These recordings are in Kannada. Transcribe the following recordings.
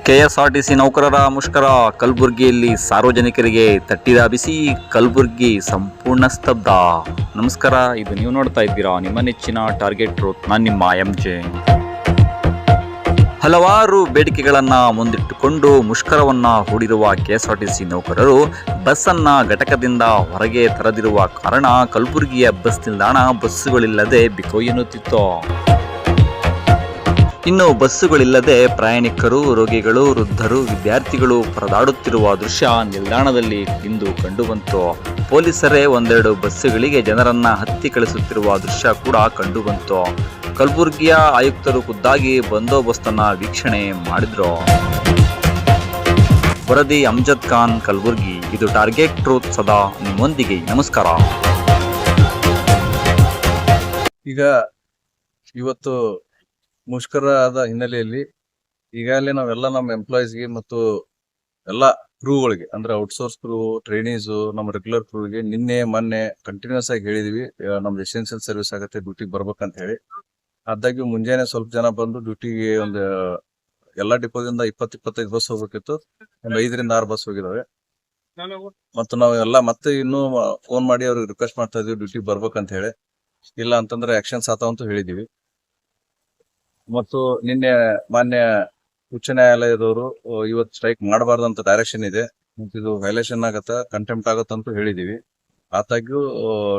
ಕೆಎಸ್ಆರ್ಟಿಸಿ ನೌಕರರ ಮುಷ್ಕರ ಕಲಬುರಗಿಯಲ್ಲಿ ಸಾರ್ವಜನಿಕರಿಗೆ ತಟ್ಟಿದ ಬಿಸಿ. ಕಲಬುರಗಿ ಸಂಪೂರ್ಣ ಸ್ತಬ್ಧ. ನಮಸ್ಕಾರ, ಇದು ನೀವು ನೋಡ್ತಾ ಇದ್ದೀರಾ ನಿಮ್ಮ ನೆಚ್ಚಿನ ಟಾರ್ಗೆಟ್ ಟ್ರೂತ್. ನಾನು ನಿಮ್ಮ ಎಂಜೆ. ಹಲವಾರು ಬೇಡಿಕೆಗಳನ್ನು ಮುಂದಿಟ್ಟುಕೊಂಡು ಮುಷ್ಕರವನ್ನು ಹೂಡಿರುವ ಕೆಎಸ್ಆರ್ಟಿಸಿ ನೌಕರರು ಬಸ್ಸನ್ನ ಘಟಕದಿಂದ ಹೊರಗೆ ತರದಿರುವ ಕಾರಣ ಕಲಬುರಗಿಯ ಬಸ್ ನಿಲ್ದಾಣ ಬಸ್ಸುಗಳಿಲ್ಲದೆ ಬಿಕೋ ಎನ್ನುತ್ತಿತ್ತು. ಇನ್ನು ಬಸ್ಸುಗಳಿಲ್ಲದೆ ಪ್ರಯಾಣಿಕರು, ರೋಗಿಗಳು, ವೃದ್ಧರು, ವಿದ್ಯಾರ್ಥಿಗಳು ಪರದಾಡುತ್ತಿರುವ ದೃಶ್ಯ ನಿಲ್ದಾಣದಲ್ಲಿ ಇಂದು ಕಂಡುಬಂತು. ಪೊಲೀಸರೇ ಒಂದೆರಡು ಬಸ್ಸುಗಳಿಗೆ ಜನರನ್ನ ಹತ್ತಿ ಕಳಿಸುತ್ತಿರುವ ದೃಶ್ಯ ಕೂಡ ಕಂಡುಬಂತು. ಕಲಬುರಗಿಯ ಆಯುಕ್ತರು ಖುದ್ದಾಗಿ ಬಂದೋಬಸ್ತನ್ನ ವೀಕ್ಷಣೆ ಮಾಡಿದ್ರು. ವರದಿ ಅಮ್ಜದ್ ಖಾನ್, ಕಲಬುರಗಿ. ಇದು ಟಾರ್ಗೆಟ್ ಟ್ರೂತ್, ಸದಾ ನಿಮ್ಮೊಂದಿಗೆ. ನಮಸ್ಕಾರ. ಈಗ ಇವತ್ತು ಮುಷ್ಕರ ಆದ ಹಿನ್ನೆಲೆಯಲ್ಲಿ ಈಗಾಗಲೇ ನಾವೆಲ್ಲ ನಮ್ಮ ಎಂಪ್ಲಾಯೀಸ್ಗೆ ಮತ್ತು ಎಲ್ಲ ಕ್ರೂಗಳಿಗೆ ಅಂದ್ರೆ ಔಟ್ಸೋರ್ಸ್ ಕ್ರೂ, ಟ್ರೈನೀಸು, ನಮ್ಮ ರೆಗ್ಯುಲರ್ ಕ್ರೂಗೆ ನಿನ್ನೆ ಮೊನ್ನೆ ಕಂಟಿನ್ಯೂಸ್ ಆಗಿ ಹೇಳಿದ್ವಿ ನಮ್ದು ಎಸೆನ್ಷಿಯಲ್ ಸರ್ವಿಸ್ ಆಗತ್ತೆ, ಡ್ಯೂಟಿಗೆ ಬರ್ಬೇಕಂತ ಹೇಳಿ. ಆದಾಗ್ಯೂ ಮುಂಜಾನೆ ಸ್ವಲ್ಪ ಜನ ಬಂದು ಡ್ಯೂಟಿಗೆ ಒಂದು ಎಲ್ಲಾ ಡಿಪೋದಿಂದ 20-25 ಬಸ್ ಹೋಗ್ಬೇಕಿತ್ತು. ಒಂದು 5ರಿಂದ 6 ಬಸ್ ಹೋಗಿದಾವೆ. ಮತ್ತು ನಾವು ಎಲ್ಲ ಮತ್ತೆ ಇನ್ನೂ ಫೋನ್ ಮಾಡಿ ಅವ್ರಿಗೆ ರಿಕ್ವೆಸ್ಟ್ ಮಾಡ್ತಾ ಇದೀವಿ ಡ್ಯೂಟಿಗೆ ಬರ್ಬೇಕಂತ ಹೇಳಿ. ಇಲ್ಲ ಅಂತಂದ್ರೆ ಆಕ್ಷನ್ಸ್ ಆತಾವಂತೂ ಹೇಳಿದೀವಿ. ಮತ್ತು ನಿನ್ನೆ ಮಾನ್ಯ ಉಚ್ಚ ನ್ಯಾಯಾಲಯದವರು ಇವತ್ತು ಸ್ಟ್ರೈಕ್ ಮಾಡಬಾರ್ದಂತ ಡೈರೆಕ್ಷನ್ ಇದೆ. ಮತ್ತು ಇದು ವೈಲೇಷನ್ ಆಗತ್ತ, ಕಂಟೆಂಪ್ಟ್ ಆಗತ್ತಂತೂ ಹೇಳಿದೀವಿ. ಆದಾಗ್ಯೂ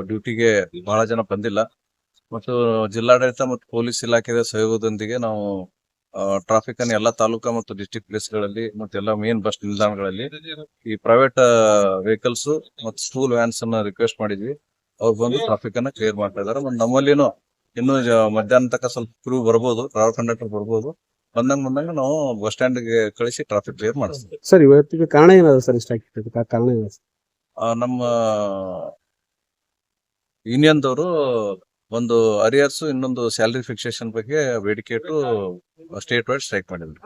ಡ್ಯೂಟಿಗೆ ಬಹಳ ಜನ ಬಂದಿಲ್ಲ. ಮತ್ತು ಜಿಲ್ಲಾಡಳಿತ ಮತ್ತು ಪೊಲೀಸ್ ಇಲಾಖೆಯ ಸಹಯೋಗದೊಂದಿಗೆ ನಾವು ಟ್ರಾಫಿಕ್ ಅನ್ನು ಎಲ್ಲಾ ತಾಲೂಕಾ ಮತ್ತು ಡಿಸ್ಟ್ರಿಕ್ಟ್ ಪ್ಲೇಸ್ಗಳಲ್ಲಿ ಮತ್ತು ಎಲ್ಲ ಮೇನ್ ಬಸ್ ನಿಲ್ದಾಣಗಳಲ್ಲಿ ಈ ಪ್ರೈವೇಟ್ ವೆಹಿಕಲ್ಸ್ ಮತ್ತು ಸ್ಕೂಲ್ ವ್ಯಾನ್ಸ್ ಅನ್ನ ರಿಕ್ವೆಸ್ಟ್ ಮಾಡಿದ್ವಿ. ಅವ್ರು ಬಂದು ಟ್ರಾಫಿಕ್ ಅನ್ನ ಕ್ಲಿಯರ್ ಮಾಡ್ತಾ ಇದಾರೆ. ಮತ್ತು ನಮ್ಮಲ್ಲಿನೂ ಇನ್ನು ಮಧ್ಯಾಹ್ನ ತನಕ ಸ್ವಲ್ಪ ಕ್ರೂ ಬರ್ಬೋದು, ಟ್ರಾವೆಲ್ ಕಂಡಕ್ಟರ್ ಬರ್ಬೋದು. ಬಂದಂಗ ನಾವು ಬಸ್ ಸ್ಟ್ಯಾಂಡ್ ಗೆ ಕಳಿಸಿ ಟ್ರಾಫಿಕ್ ಕ್ಲಿಯರ್ ಮಾಡಿಸ್ತೀವಿ. ಸರ್, ಇವತ್ತಿಗೆ ಕಾರಣ ಏನಾದ್ರು ಸರ್? ಸ್ಟ್ರೈಕ್ ಕಾರಣ ಏನು? ನಮ್ಮ ಯೂನಿಯನ್ ದವರು ಒಂದು ಅರಿಯರ್ಸ್, ಇನ್ನೊಂದು ಸ್ಯಾಲರಿ ಫಿಕ್ಸೇಷನ್ ಬಗ್ಗೆ ಬೇಡಿಕೆ ಇಟ್ಟು ಸ್ಟೇಟ್ ವೈಡ್ ಸ್ಟ್ರೈಕ್ ಮಾಡಿದ್ರು.